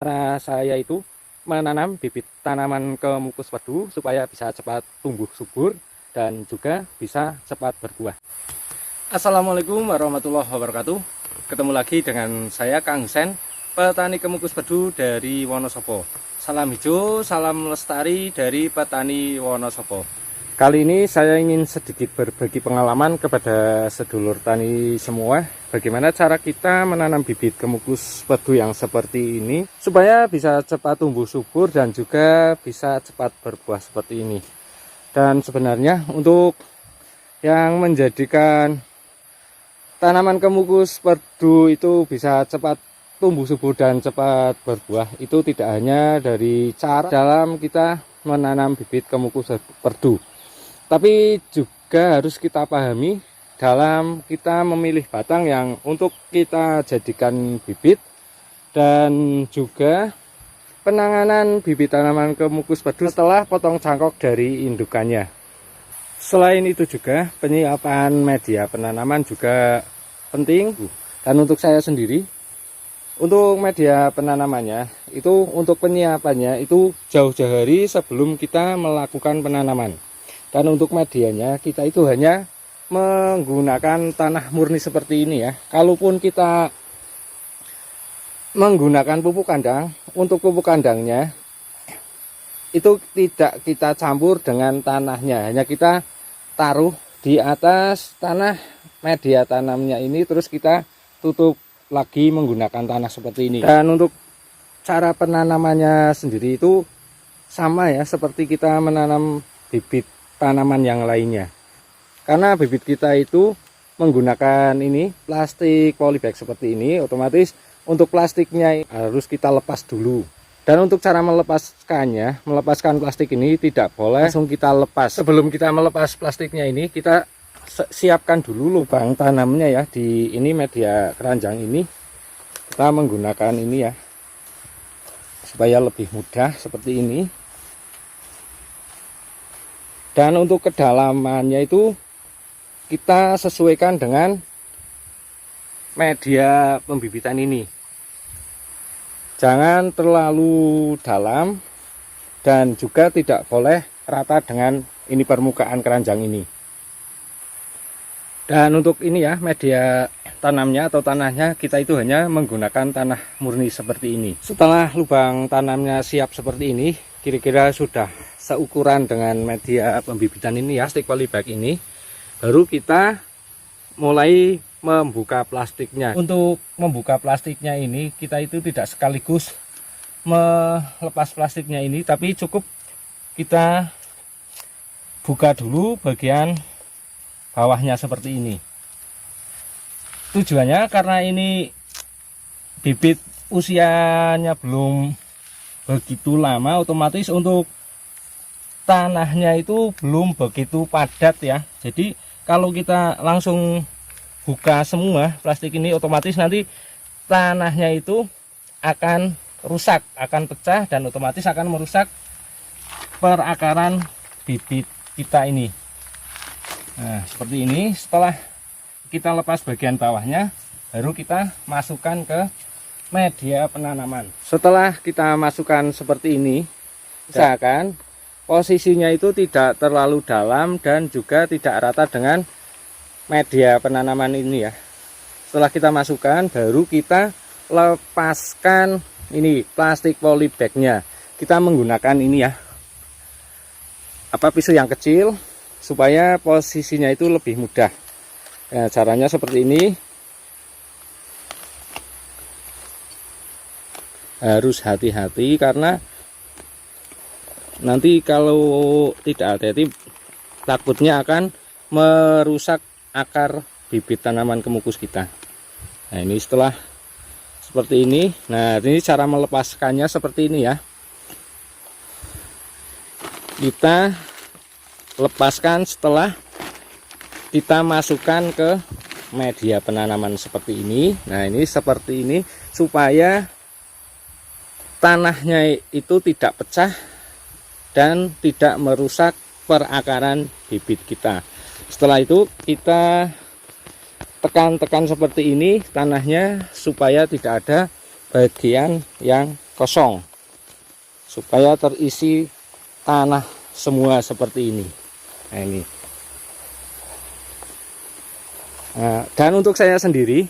Cara saya itu menanam bibit tanaman kemukus pedu supaya bisa cepat tumbuh subur dan juga bisa cepat berbuah. Assalamualaikum warahmatullahi wabarakatuh. Ketemu lagi dengan saya Kang Sen, petani kemukus pedu dari Wonosobo. Salam hijau, salam lestari dari petani Wonosobo. Kali ini saya ingin sedikit berbagi pengalaman kepada sedulur tani semua, bagaimana cara kita menanam bibit kemukus pedu yang seperti ini supaya bisa cepat tumbuh subur dan juga bisa cepat berbuah seperti ini. Dan sebenarnya untuk yang menjadikan tanaman kemukus pedu itu bisa cepat tumbuh subur dan cepat berbuah itu tidak hanya dari cara dalam kita menanam bibit kemukus pedu, tapi juga harus kita pahami dalam kita memilih batang yang untuk kita jadikan bibit, dan juga penanganan bibit tanaman kemukus pedu setelah potong cangkok dari indukannya. Selain itu juga penyiapan media penanaman juga penting. Dan untuk saya sendiri, untuk media penanamannya itu untuk penyiapannya itu jauh-jauh hari sebelum kita melakukan penanaman. Dan untuk medianya kita itu hanya menggunakan tanah murni seperti ini ya. Kalaupun kita menggunakan pupuk kandang, untuk pupuk kandangnya itu tidak kita campur dengan tanahnya, hanya kita taruh di atas tanah media tanamnya ini, terus kita tutup lagi menggunakan tanah seperti ini. Dan untuk cara penanamannya sendiri itu sama ya seperti kita menanam bibit tanaman yang lainnya, karena bibit kita itu menggunakan ini plastik polybag seperti ini, otomatis untuk plastiknya harus kita lepas dulu. Dan untuk cara melepaskan plastik ini tidak boleh langsung kita lepas. Sebelum kita melepas plastiknya ini, kita siapkan dulu lubang tanamnya ya. Di ini media keranjang ini kita menggunakan ini ya supaya lebih mudah seperti ini. Dan untuk kedalamannya itu kita sesuaikan dengan media pembibitan ini. Jangan terlalu dalam dan juga tidak boleh rata dengan ini permukaan keranjang ini. Dan untuk ini ya media tanamnya atau tanahnya kita itu hanya menggunakan tanah murni seperti ini. Setelah lubang tanamnya siap seperti ini, kira-kira sudah seukuran dengan media pembibitan ini ya, plastik polybag ini, baru kita mulai membuka plastiknya. Untuk membuka plastiknya ini kita itu tidak sekaligus melepas plastiknya ini, tapi cukup kita buka dulu bagian bawahnya seperti ini. Tujuannya karena ini bibit usianya belum begitu lama, otomatis untuk tanahnya itu belum begitu padat ya. Jadi kalau kita langsung buka semua plastik ini, otomatis nanti tanahnya itu akan rusak, akan pecah, dan otomatis akan merusak perakaran bibit kita ini. Nah seperti ini. Setelah kita lepas bagian bawahnya, baru kita masukkan ke media penanaman. Setelah kita masukkan seperti ini, usahakan posisinya itu tidak terlalu dalam dan juga tidak rata dengan media penanaman ini ya. Setelah kita masukkan, baru kita lepaskan ini plastik polybagnya. Kita menggunakan ini ya, pisau yang kecil supaya posisinya itu lebih mudah. Nah, caranya seperti ini. Harus hati-hati karena nanti kalau tidak hati-hati takutnya akan merusak akar bibit tanaman kemukus kita. Nah ini setelah seperti ini, nah ini cara melepaskannya seperti ini ya. Kita lepaskan setelah kita masukkan ke media penanaman seperti ini. Nah ini seperti ini supaya tanahnya itu tidak pecah dan tidak merusak perakaran bibit kita. Setelah itu kita tekan-tekan seperti ini tanahnya supaya tidak ada bagian yang kosong supaya terisi tanah semua seperti ini. Nah, ini. Nah, dan untuk saya sendiri,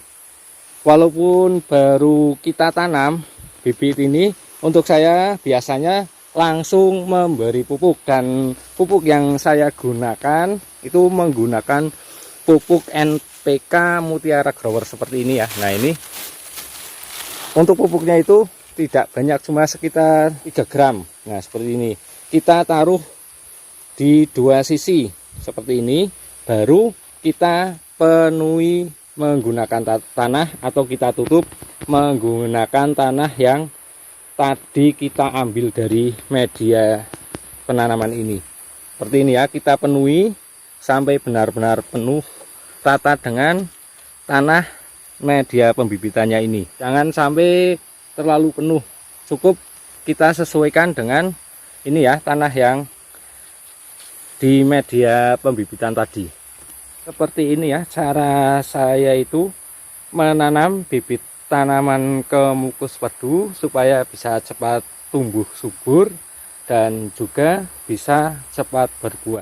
walaupun baru kita tanam bibit ini, untuk saya biasanya langsung memberi pupuk, dan pupuk yang saya gunakan itu menggunakan pupuk NPK Mutiara Grower seperti ini ya. Nah, ini untuk pupuknya itu tidak banyak, cuma sekitar 3 gram. Nah, seperti ini kita taruh di 2 sisi seperti ini, baru kita penuhi menggunakan tanah, atau kita tutup menggunakan tanah yang tadi kita ambil dari media penanaman ini. Seperti ini ya, kita penuhi sampai benar-benar penuh rata dengan tanah media pembibitannya ini. Jangan sampai terlalu penuh, cukup kita sesuaikan dengan ini ya, tanah yang di media pembibitan tadi. Seperti ini ya cara saya itu menanam bibit tanaman kemukus padu supaya bisa cepat tumbuh subur dan juga bisa cepat berbuah.